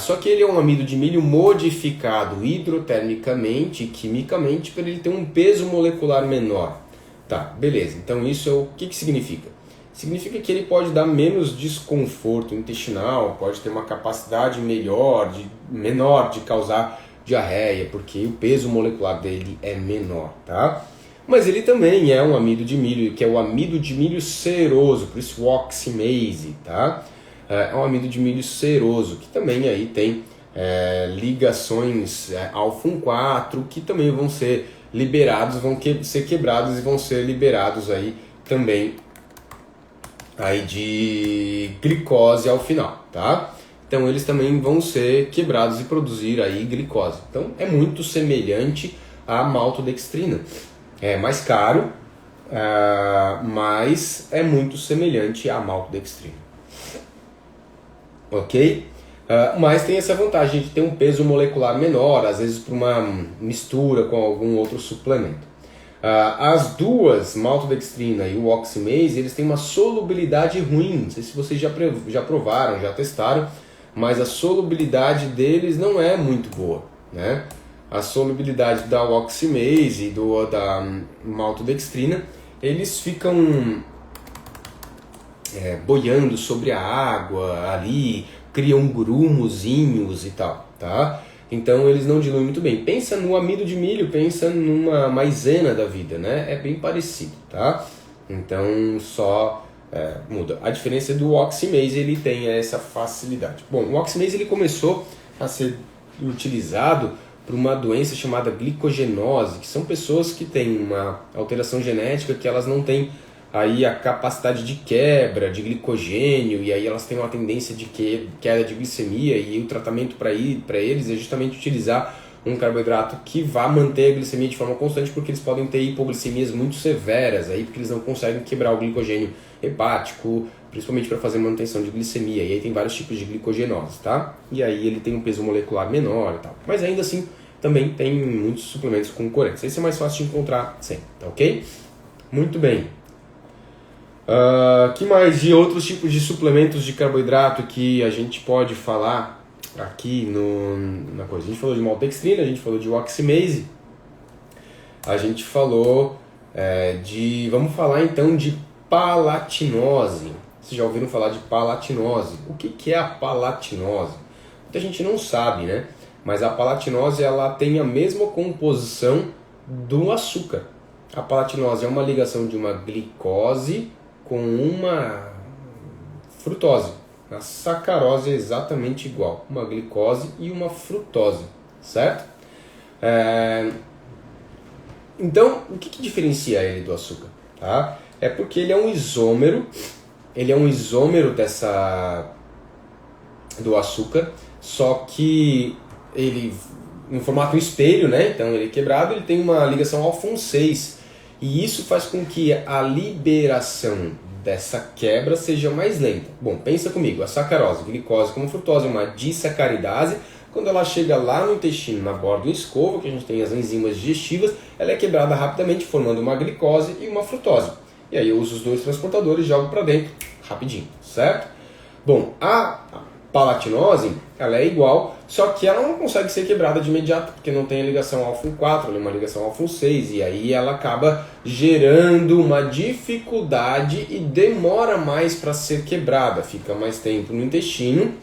[SPEAKER 1] Só que ele é um amido de milho modificado hidrotermicamente e quimicamente para ele ter um peso molecular menor. Tá, beleza. Então isso é o que significa? Significa que ele pode dar menos desconforto intestinal, pode ter uma capacidade menor de causar diarreia, porque o peso molecular dele é menor, tá? Mas ele também é um amido de milho, que é o amido de milho ceroso, por isso o oximase, tá? É um amido de milho ceroso, que também aí tem ligações alfa-1,4, que também vão ser liberados, ser quebrados e vão ser liberados aí também aí de glicose ao final, tá? Então eles também vão ser quebrados e produzir aí glicose. Então é muito semelhante à maltodextrina. É mais caro, mas é muito semelhante à maltodextrina. Ok? Mas tem essa vantagem de ter um peso molecular menor, às vezes por uma mistura com algum outro suplemento. As duas, maltodextrina e o oximase, eles têm uma solubilidade ruim. Não sei se vocês já provaram, já testaram, mas a solubilidade deles não é muito boa, né? A solubilidade da oximase e da maltodextrina, eles ficam boiando sobre a água ali, criam grumozinhos e tal, tá? Então eles não diluem muito bem. Pensa no amido de milho, pensa numa maisena da vida, né? É bem parecido, tá? Então só muda. A diferença é do oximase, ele tem essa facilidade. Bom, o oximase ele começou a ser utilizado para uma doença chamada glicogenose, que são pessoas que têm uma alteração genética que elas não têm aí a capacidade de quebra de glicogênio, e aí elas têm uma tendência de queda de glicemia, e o tratamento para eles é justamente utilizar um carboidrato que vá manter a glicemia de forma constante, porque eles podem ter hipoglicemias muito severas, aí, porque eles não conseguem quebrar o glicogênio hepático, principalmente para fazer manutenção de glicemia, e aí tem vários tipos de glicogenose, tá? E aí ele tem um peso molecular menor e tal, mas ainda assim também tem muitos suplementos concorrentes. Esse é mais fácil de encontrar sempre, tá ok? Muito bem. Que mais de outros tipos de suplementos de carboidrato que a gente pode falar aqui na coisa? A gente falou de maltodextrina, a gente falou de oximase, a gente falou vamos falar então de palatinose. Vocês já ouviram falar de palatinose? O que é a palatinose? Muita gente não sabe, né? Mas a palatinose ela tem a mesma composição do açúcar. A palatinose é uma ligação de uma glicose com uma frutose, A sacarose é exatamente igual, uma glicose e uma frutose, certo? Então, o que diferencia ele do açúcar? Tá? É porque ele é um isômero do açúcar, só que ele, em formato espelho, né? Então ele é quebrado, ele tem uma ligação alfa 6, e isso faz com que a liberação dessa quebra seja mais lenta. Bom, pensa comigo, a sacarose, glicose como frutose é uma disacaridase. Quando ela chega lá no intestino, na borda do esôfago, que a gente tem as enzimas digestivas, ela é quebrada rapidamente, formando uma glicose e uma frutose. E aí eu uso os dois transportadores e jogo para dentro rapidinho, certo? Bom, a palatinose, ela é igual, só que ela não consegue ser quebrada de imediato, porque não tem a ligação alfa 4, ela é uma ligação alfa 6, e aí ela acaba gerando uma dificuldade e demora mais para ser quebrada, fica mais tempo no intestino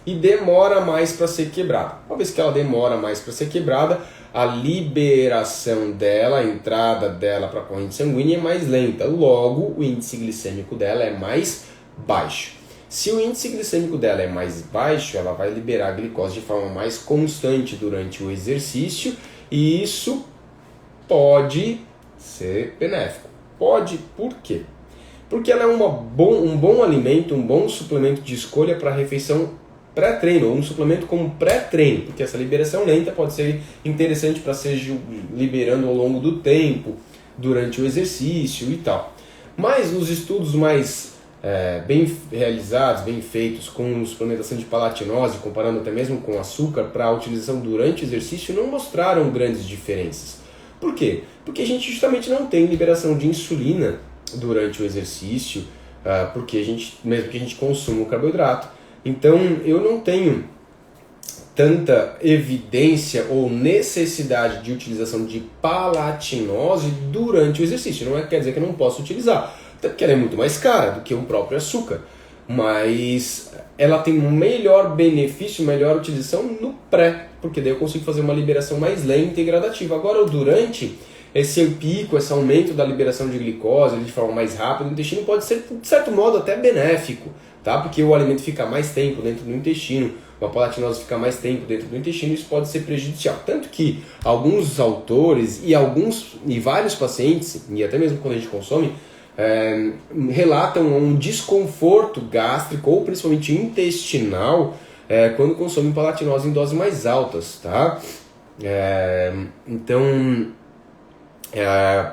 [SPEAKER 1] e demora mais para ser quebrada. Uma vez que ela demora mais para ser quebrada, a liberação dela, a entrada dela para a corrente sanguínea é mais lenta, logo o índice glicêmico dela é mais baixo. Se o índice glicêmico dela é mais baixo, ela vai liberar a glicose de forma mais constante durante o exercício, e isso pode ser benéfico. Pode, por quê? Porque ela é um bom alimento, um bom suplemento de escolha para a refeição pré-treino, ou um suplemento como pré-treino, porque essa liberação lenta pode ser interessante para ser liberando ao longo do tempo, durante o exercício e tal. Mas nos estudos mais bem realizados, bem feitos, com suplementação de palatinose, comparando até mesmo com açúcar, para a utilização durante o exercício, não mostraram grandes diferenças. Por quê? Porque a gente justamente não tem liberação de insulina durante o exercício, porque mesmo que a gente consuma o carboidrato. Então eu não tenho tanta evidência ou necessidade de utilização de palatinose durante o exercício. Não quer dizer que eu não posso utilizar, até porque ela é muito mais cara do que o próprio açúcar. Mas ela tem um melhor benefício, melhor utilização no pré, porque daí eu consigo fazer uma liberação mais lenta e gradativa. Agora o durante, esse pico, esse aumento da liberação de glicose de forma mais rápida no intestino pode ser, de certo modo, até benéfico, tá? Porque o alimento fica mais tempo dentro do intestino, a palatinose fica mais tempo dentro do intestino, isso pode ser prejudicial. Tanto que alguns autores e vários pacientes, e até mesmo quando a gente consome, relatam um desconforto gástrico ou principalmente intestinal quando consomem palatinose em doses mais altas, tá? Então,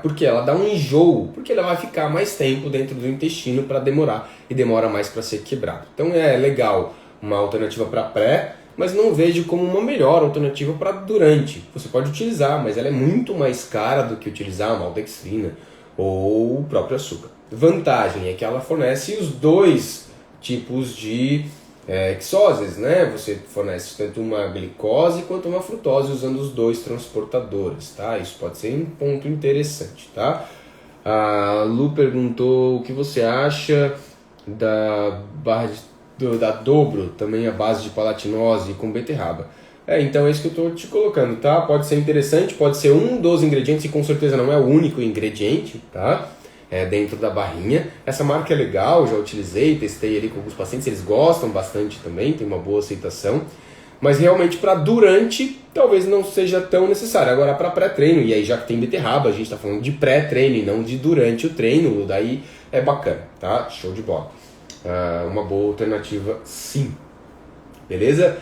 [SPEAKER 1] porque ela dá um enjoo, porque ela vai ficar mais tempo dentro do intestino para demorar, e demora mais para ser quebrado. Então é legal uma alternativa para pré, mas não vejo como uma melhor alternativa para durante. Você pode utilizar, mas ela é muito mais cara do que utilizar a maltodextrina ou o próprio açúcar. Vantagem é que ela fornece os dois tipos de hexoses, né? Você fornece tanto uma glicose quanto uma frutose usando os dois transportadores, tá? Isso pode ser um ponto interessante, tá? A Lu perguntou o que você acha da barra da dobro, também a base de palatinose com beterraba. Então é isso que eu estou te colocando, tá? Pode ser interessante, pode ser um dos ingredientes, e com certeza não é o único ingrediente, tá? Dentro da barrinha. Essa marca é legal, já utilizei, testei ali com alguns pacientes, eles gostam bastante também, tem uma boa aceitação. Mas realmente para durante, talvez não seja tão necessário. Agora para pré-treino, e aí já que tem beterraba, a gente está falando de pré-treino e não de durante o treino, daí é bacana, tá? Show de bola. Uma boa alternativa sim. Beleza?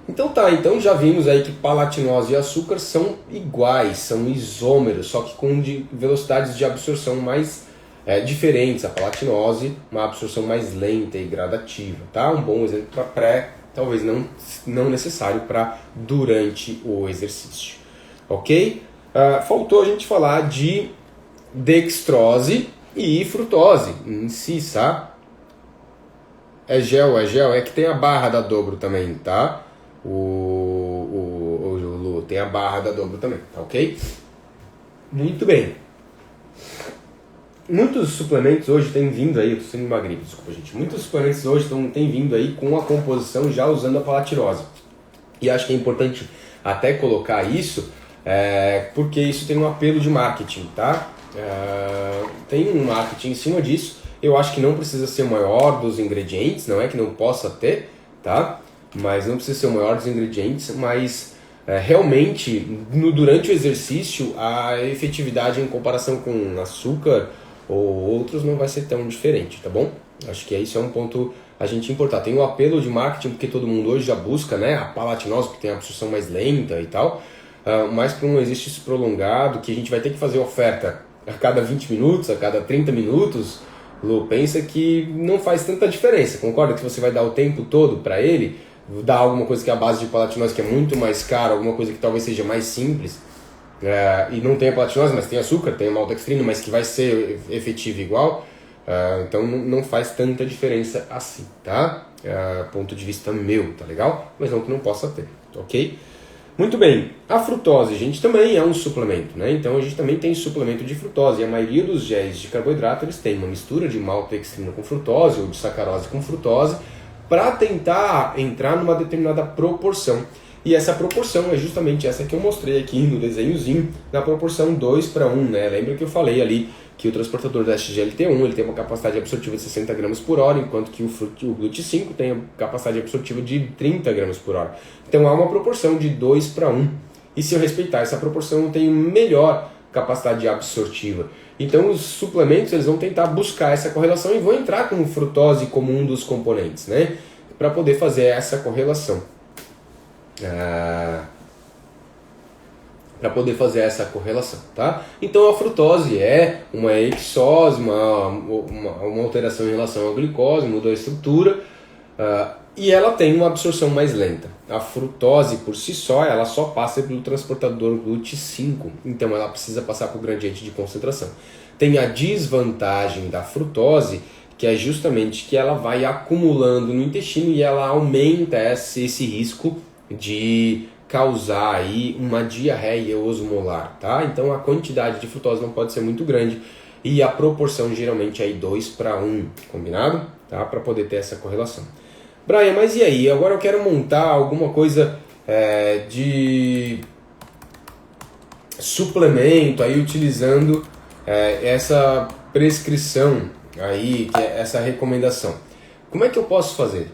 [SPEAKER 1] Então então já vimos aí que palatinose e açúcar são iguais, são isômeros, só que com velocidades de absorção mais diferentes. A palatinose, uma absorção mais lenta e gradativa, tá? Um bom exemplo para pré, talvez não necessário para durante o exercício, ok? Faltou a gente falar de dextrose e frutose em si, tá? É gel, que tem a barra da dobro também, tá? O Lu tem a barra da dobro também, tá ok? Muito bem. Muitos suplementos hoje têm vindo aí, eu tô sendo magrinho, desculpa gente. Muitos suplementos hoje têm vindo aí com a composição já usando a palatinose. E acho que é importante até colocar isso, porque isso tem um apelo de marketing, tá? Tem um marketing em cima disso. Eu acho que não precisa ser o maior dos ingredientes, não é que não possa ter, tá? Mas não precisa ser o maior dos ingredientes, mas realmente durante o exercício a efetividade em comparação com açúcar ou outros não vai ser tão diferente, tá bom? Acho que isso é um ponto a gente importar. Tem o apelo de marketing porque todo mundo hoje já busca, né, a palatinose porque tem a absorção mais lenta e tal, mas para um exercício prolongado que a gente vai ter que fazer oferta a cada 20 minutos, a cada 30 minutos, Lu, pensa que não faz tanta diferença. Concorda que você vai dar o tempo todo para ele, dar alguma coisa que é a base de palatinose que é muito mais cara, alguma coisa que talvez seja mais simples, e não tem a palatinose, mas tem açúcar, tem a maltodextrina, mas que vai ser efetivo igual, então não faz tanta diferença assim, tá? Ponto de vista meu, tá legal? Mas não que não possa ter, ok? Muito bem, a frutose, gente, também é um suplemento, né? Então a gente também tem suplemento de frutose, e a maioria dos géis de carboidrato eles têm uma mistura de maltodextrina com frutose ou de sacarose com frutose para tentar entrar numa determinada proporção. E essa proporção é justamente essa que eu mostrei aqui no desenhozinho, na proporção 2:1, né? Lembra que eu falei ali que o transportador da SGLT1 ele tem uma capacidade absortiva de 60 gramas por hora, enquanto que o GLUT5 tem a capacidade absortiva de 30 gramas por hora. Então há uma proporção de 2:1. E se eu respeitar essa proporção, eu tenho melhor capacidade absortiva. Então os suplementos eles vão tentar buscar essa correlação e vão entrar com frutose como um dos componentes, né? Para poder fazer essa correlação. Para poder fazer essa correlação, tá? Então a frutose é uma exose, uma alteração em relação à glicose, muda a estrutura, e ela tem uma absorção mais lenta. A frutose por si só, ela só passa pelo transportador GLUT5, então ela precisa passar por gradiente de concentração. Tem a desvantagem da frutose, que é justamente que ela vai acumulando no intestino e ela aumenta esse risco de causar aí uma diarreia osmolar, tá? Então a quantidade de frutose não pode ser muito grande e a proporção geralmente é 2:1, combinado? Tá? Para poder ter essa correlação. Brian, mas e aí? Agora eu quero montar alguma coisa de suplemento aí utilizando essa prescrição aí, que é essa recomendação. Como é que eu posso fazer?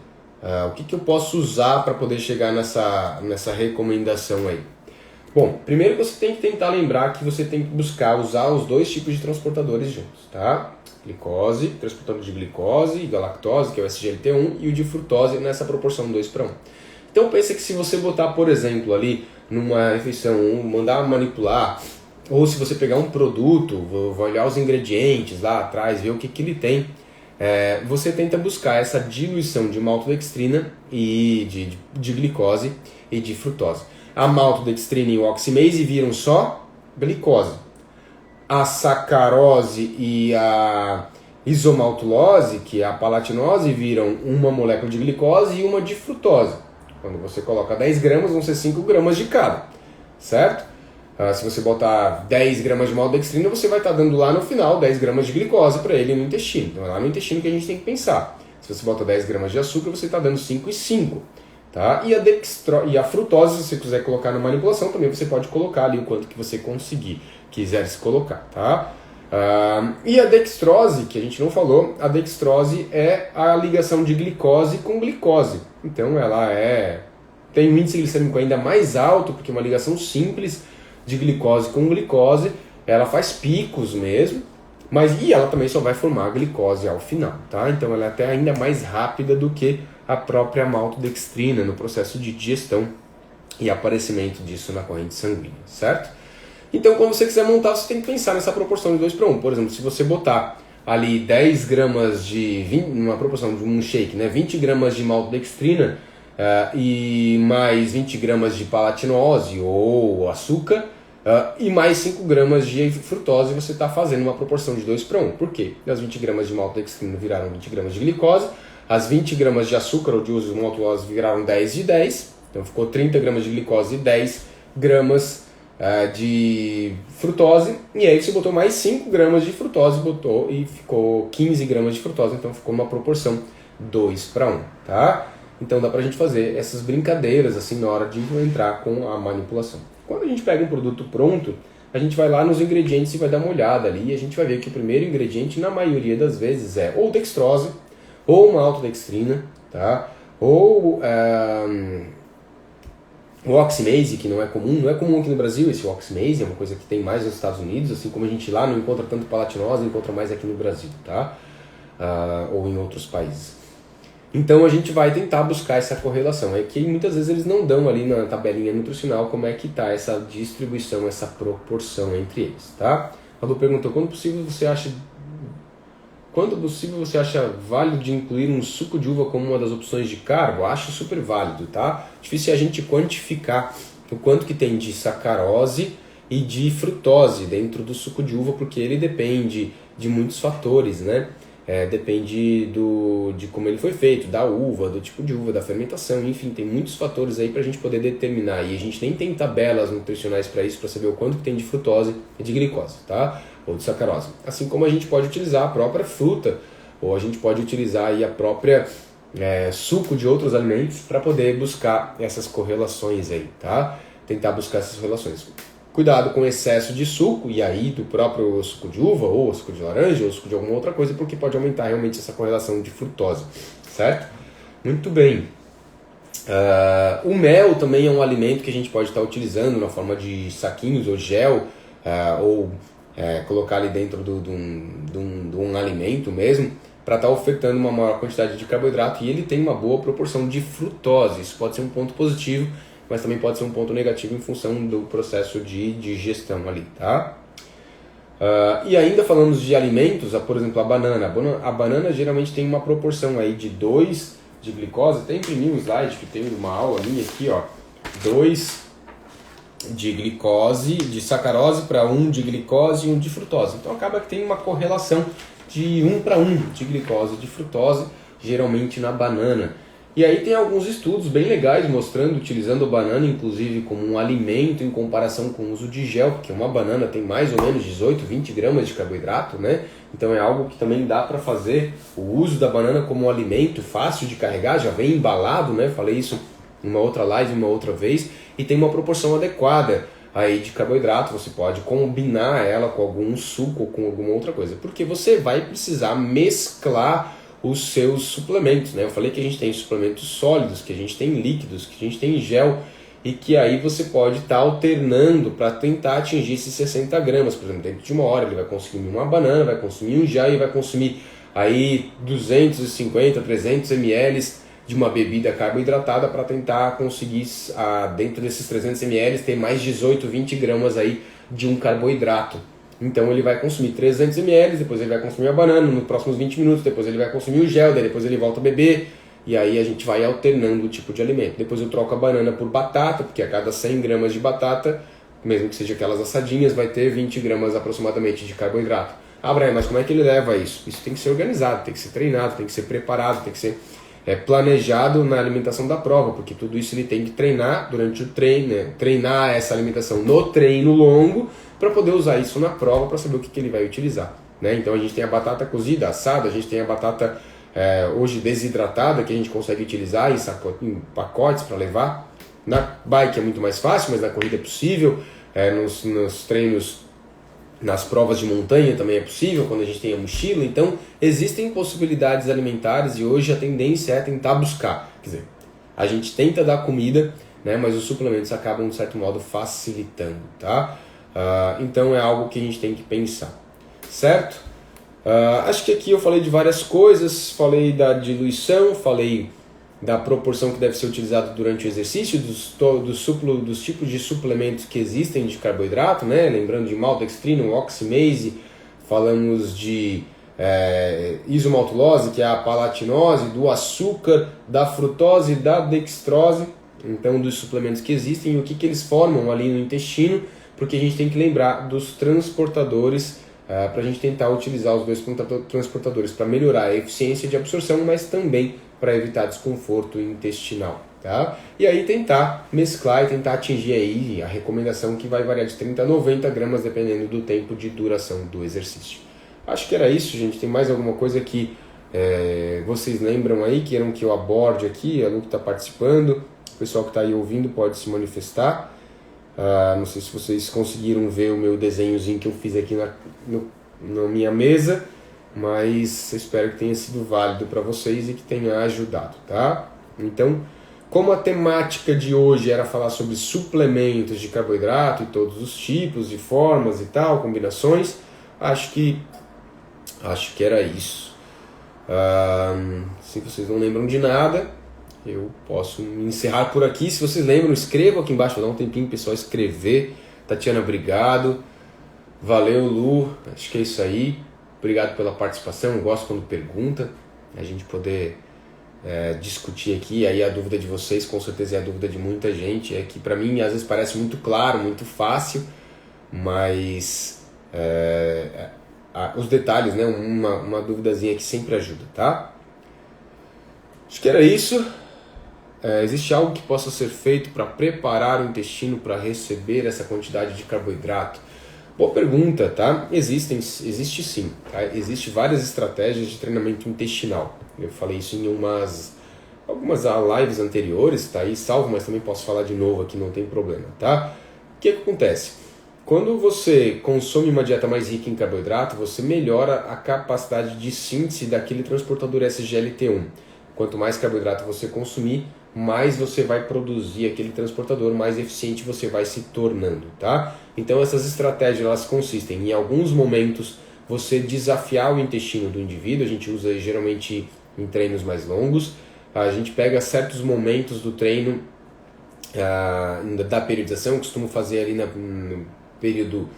[SPEAKER 1] O que eu posso usar para poder chegar nessa recomendação aí? Bom, primeiro você tem que tentar lembrar que você tem que buscar usar os dois tipos de transportadores juntos, tá? Glicose, transportador de glicose e da lactose, que é o SGLT1, e o de frutose nessa proporção 2:1. Então pensa que se você botar, por exemplo, ali numa refeição, mandar manipular, ou se você pegar um produto, vai olhar os ingredientes lá atrás, ver o que ele tem, você tenta buscar essa diluição de maltodextrina e de glicose e de frutose. A maltodextrina e o oximase viram só glicose. A sacarose e a isomaltulose, que é a palatinose, viram uma molécula de glicose e uma de frutose. Quando você coloca 10 gramas, vão ser 5 gramas de cada, certo? Se você botar 10 gramas de maltodextrina, você vai estar dando lá no final 10 gramas de glicose para ele no intestino. Então é lá no intestino que a gente tem que pensar. Se você bota 10 gramas de açúcar, você está dando 5 e 5. Tá? E a frutose, se você quiser colocar na manipulação, também você pode colocar ali o quanto que você quiser se colocar. Tá? E a dextrose, que a gente não falou, a dextrose é a ligação de glicose com glicose. Então ela tem um índice glicêmico ainda mais alto, porque é uma ligação simples de glicose com glicose, ela faz picos mesmo, e ela também só vai formar glicose ao final, tá? Então ela é até ainda mais rápida do que a própria maltodextrina no processo de digestão e aparecimento disso na corrente sanguínea, certo? Então quando você quiser montar, você tem que pensar nessa proporção de 2:1. Por exemplo, se você botar ali 10 gramas numa proporção de um shake, né, 20 gramas de maltodextrina, e mais 20 gramas de palatinose ou açúcar, e mais 5 gramas de frutose, você está fazendo uma proporção de 2:1. Por quê? As 20 gramas de maltodextrina viraram 20 gramas de glicose, as 20 gramas de açúcar ou de isomaltulose viraram 10 de 10, então ficou 30 gramas de glicose e 10 gramas de frutose, e aí você botou mais 5 gramas de frutose e ficou 15 gramas de frutose, então ficou uma proporção 2:1, tá? Então dá pra gente fazer essas brincadeiras assim na hora de entrar com a manipulação. Quando a gente pega um produto pronto, a gente vai lá nos ingredientes e vai dar uma olhada ali, e a gente vai ver que o primeiro ingrediente, na maioria das vezes, é ou dextrose, ou uma maltodextrina, tá? Ou o oximase, que não é comum aqui no Brasil, esse oximase é uma coisa que tem mais nos Estados Unidos, assim como a gente lá não encontra tanto palatinose, encontra mais aqui no Brasil, tá? Ou em outros países. Então a gente vai tentar buscar essa correlação. É que muitas vezes eles não dão ali na tabelinha nutricional como é que está essa distribuição, essa proporção entre eles, tá? A Lu perguntou, quando possível você acha válido de incluir um suco de uva como uma das opções de carbo? Acho super válido, tá? Difícil é a gente quantificar o quanto que tem de sacarose e de frutose dentro do suco de uva, porque ele depende de muitos fatores, né? Depende de como ele foi feito, da uva, do tipo de uva, da fermentação, enfim, tem muitos fatores aí para a gente poder determinar. E a gente nem tem tabelas nutricionais para isso, para saber o quanto que tem de frutose e de glicose, tá? Ou de sacarose. Assim como a gente pode utilizar a própria fruta, ou a gente pode utilizar aí a própria suco de outros alimentos para poder buscar essas correlações aí, tá? Tentar buscar essas relações. Cuidado com o excesso de suco, e aí do próprio suco de uva, ou suco de laranja, ou suco de alguma outra coisa, porque pode aumentar realmente essa correlação de frutose, certo? Muito bem. O mel também é um alimento que a gente pode estar utilizando na forma de saquinhos ou gel, ou colocar ali dentro de um alimento mesmo, para estar ofertando uma maior quantidade de carboidrato, e ele tem uma boa proporção de frutose. Isso pode ser um ponto positivo, mas também pode ser um ponto negativo em função do processo de digestão ali, tá? E ainda falamos de alimentos, por exemplo, a banana. A banana geralmente tem uma proporção aí de 2 de glicose. Até imprimi um slide que tem uma aula minha aqui, ó. 2 de glicose, de sacarose para 1 de glicose e 1 de frutose. Então acaba que tem uma correlação de 1 para 1 de glicose e de frutose, geralmente na banana. E aí tem alguns estudos bem legais mostrando, utilizando a banana inclusive como um alimento em comparação com o uso de gel, porque uma banana tem mais ou menos 18, 20 gramas de carboidrato, né? Então é algo que também dá para fazer o uso da banana como um alimento fácil de carregar, já vem embalado, né? Falei isso em uma outra live, uma outra vez, e tem uma proporção adequada aí de carboidrato. Você pode combinar ela com algum suco ou com alguma outra coisa, porque você vai precisar mesclar os seus suplementos, né? Eu falei que a gente tem suplementos sólidos, que a gente tem líquidos, que a gente tem gel, e que aí você pode estar alternando para tentar atingir esses 60 gramas. Por exemplo, dentro de uma hora ele vai consumir uma banana, vai consumir um gel e vai consumir aí 250, 300 ml de uma bebida carboidratada para tentar conseguir, dentro desses 300 ml, ter mais 18, 20 gramas aí de um carboidrato. Então ele vai consumir 300 ml, depois ele vai consumir a banana, nos próximos 20 minutos, depois ele vai consumir o gel, depois ele volta a beber, e aí a gente vai alternando o tipo de alimento. Depois eu troco a banana por batata, porque a cada 100 gramas de batata, mesmo que seja aquelas assadinhas, vai ter 20 gramas aproximadamente de carboidrato. Brian, mas como é que ele leva isso? Isso tem que ser organizado, tem que ser treinado, tem que ser preparado, tem que ser planejado na alimentação da prova, porque tudo isso ele tem que treinar durante o treino, né? Treinar essa alimentação no treino longo, para poder usar isso na prova, para saber o que ele vai utilizar, né? Então a gente tem a batata cozida, assada, a gente tem a batata hoje desidratada, que a gente consegue utilizar em pacotes para levar. Na bike é muito mais fácil, mas na corrida é possível, nos treinos, nas provas de montanha também é possível, quando a gente tem a mochila. Então existem possibilidades alimentares, e hoje a tendência é tentar buscar. Quer dizer, a gente tenta dar comida, né, mas os suplementos acabam de certo modo facilitando, tá? Então é algo que a gente tem que pensar, certo? Acho que aqui eu falei de várias coisas, falei da diluição, falei da proporção que deve ser utilizada durante o exercício, dos tipos de suplementos que existem de carboidrato, né? Lembrando de maltodextrina, oximase, falamos de isomaltulose, que é a palatinose, do açúcar, da frutose, da dextrose, então dos suplementos que existem e o que eles formam ali no intestino, porque a gente tem que lembrar dos transportadores, para a gente tentar utilizar os dois transportadores para melhorar a eficiência de absorção, mas também para evitar desconforto intestinal, tá? E aí tentar mesclar e tentar atingir aí a recomendação, que vai variar de 30 a 90 gramas, dependendo do tempo de duração do exercício. Acho que era isso, gente. Tem mais alguma coisa que vocês lembram aí, queiram que eu aborde aqui? A Lu que está participando, o pessoal que está aí ouvindo pode se manifestar. Não sei se vocês conseguiram ver o meu desenhozinho que eu fiz aqui na minha mesa, mas espero que tenha sido válido para vocês e que tenha ajudado, tá? Então, como a temática de hoje era falar sobre suplementos de carboidrato e todos os tipos e formas e tal, combinações, acho que era isso. Se vocês não lembram de nada, eu posso encerrar por aqui. Se vocês lembram, escrevam aqui embaixo, vou dar um tempinho pessoal escrever. Tatiana, obrigado. Valeu, Lu. Acho que é isso aí. Obrigado pela participação. Eu gosto quando pergunta, a gente poder discutir aqui. Aí a dúvida de vocês, com certeza é a dúvida de muita gente. É que para mim às vezes parece muito claro, muito fácil, mas os detalhes, né? Uma duvidazinha que sempre ajuda, tá? Acho que era isso. Existe algo que possa ser feito para preparar o intestino para receber essa quantidade de carboidrato? Boa pergunta, tá? Existe sim, tá? Existe várias estratégias de treinamento intestinal. Eu falei isso em algumas lives anteriores, tá aí salvo, mas também posso falar de novo aqui, não tem problema, tá? O que acontece? Quando você consome uma dieta mais rica em carboidrato, você melhora a capacidade de síntese daquele transportador SGLT1. Quanto mais carboidrato você consumir, mais você vai produzir aquele transportador, mais eficiente você vai se tornando, tá? Então essas estratégias elas consistem em alguns momentos você desafiar o intestino do indivíduo. A gente usa geralmente em treinos mais longos. A gente pega certos momentos do treino da periodização, costumo fazer ali no período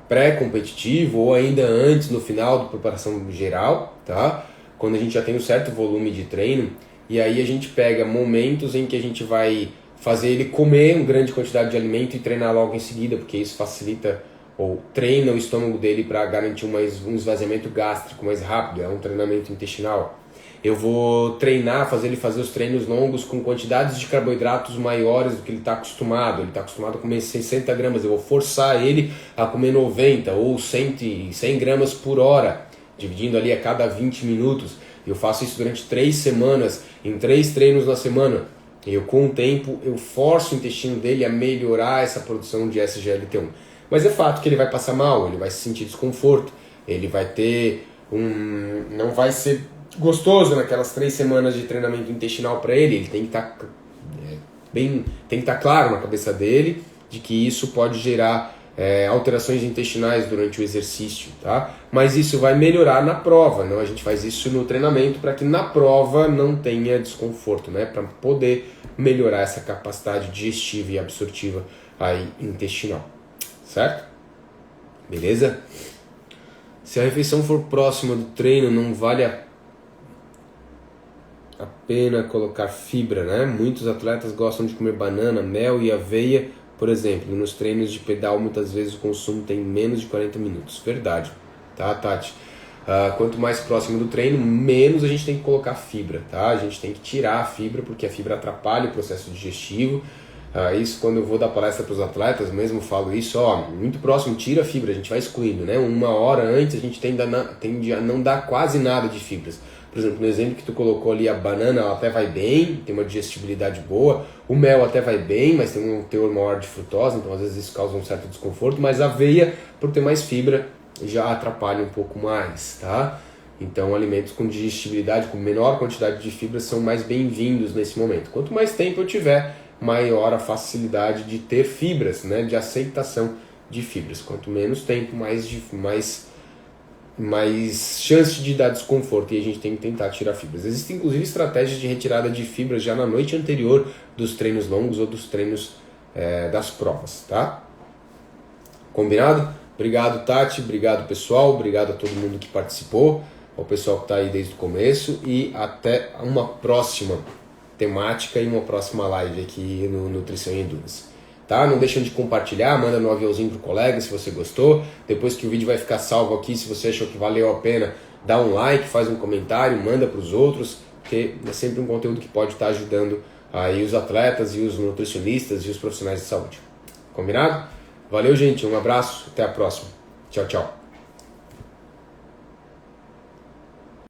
[SPEAKER 1] pré-competitivo ou ainda antes, no final da preparação geral, tá? Quando a gente já tem um certo volume de treino, e aí a gente pega momentos em que a gente vai fazer ele comer uma grande quantidade de alimento e treinar logo em seguida, porque isso facilita ou treina o estômago dele para garantir um esvaziamento gástrico mais rápido, é um treinamento intestinal. Eu vou treinar, fazer ele fazer os treinos longos com quantidades de carboidratos maiores do que ele está acostumado. Ele está acostumado a comer 60 gramas, eu vou forçar ele a comer 90 ou 100 gramas por hora, dividindo ali a cada 20 minutos. Eu faço isso durante 3 semanas, em 3 treinos na semana. Com o tempo, eu forço o intestino dele a melhorar essa produção de SGLT1. Mas é fato que ele vai passar mal, ele vai se sentir desconforto, ele vai ter não vai ser gostoso naquelas 3 semanas de treinamento intestinal para ele. Ele tem que estar tem que estar claro na cabeça dele de que isso pode gerar alterações intestinais durante o exercício, tá? Mas isso vai melhorar na prova, não? A gente faz isso no treinamento para que na prova não tenha desconforto, né? Para poder melhorar essa capacidade digestiva e absortiva aí intestinal, certo? Beleza? Se a refeição for próxima do treino, não vale a pena colocar fibra, né? Muitos atletas gostam de comer banana, mel e aveia. Por exemplo, nos treinos de pedal, muitas vezes o consumo tem menos de 40 minutos. Verdade, tá, Tati? Quanto mais próximo do treino, menos a gente tem que colocar fibra, tá? A gente tem que tirar a fibra, porque a fibra atrapalha o processo digestivo. Isso quando eu vou dar palestra para os atletas, mesmo falo isso, muito próximo, tira a fibra, a gente vai excluindo, né? 1 hora antes a gente tende a não dar quase nada de fibras. Por exemplo, no exemplo que tu colocou ali, a banana ela até vai bem, tem uma digestibilidade boa, o mel até vai bem, mas tem um teor maior de frutose, então às vezes isso causa um certo desconforto, mas a aveia, por ter mais fibra, já atrapalha um pouco mais, tá? Então alimentos com digestibilidade, com menor quantidade de fibras, são mais bem-vindos nesse momento. Quanto mais tempo eu tiver, maior a facilidade de ter fibras, né, de aceitação de fibras. Quanto menos tempo, mais chance de dar desconforto, e a gente tem que tentar tirar fibras. Existem inclusive estratégias de retirada de fibras já na noite anterior dos treinos longos ou dos treinos das provas, tá? Combinado? Obrigado, Tati, obrigado pessoal, obrigado a todo mundo que participou, ao pessoal que está aí desde o começo, e até uma próxima temática e uma próxima live aqui no Nutrição e Endurance. Tá? Não deixem de compartilhar, manda no aviãozinho pro colega se você gostou. Depois que o vídeo vai ficar salvo aqui, se você achou que valeu a pena, dá um like, faz um comentário, manda para os outros, porque é sempre um conteúdo que pode estar ajudando aí os atletas e os nutricionistas e os profissionais de saúde. Combinado? Valeu, gente, um abraço, até a próxima. Tchau, tchau.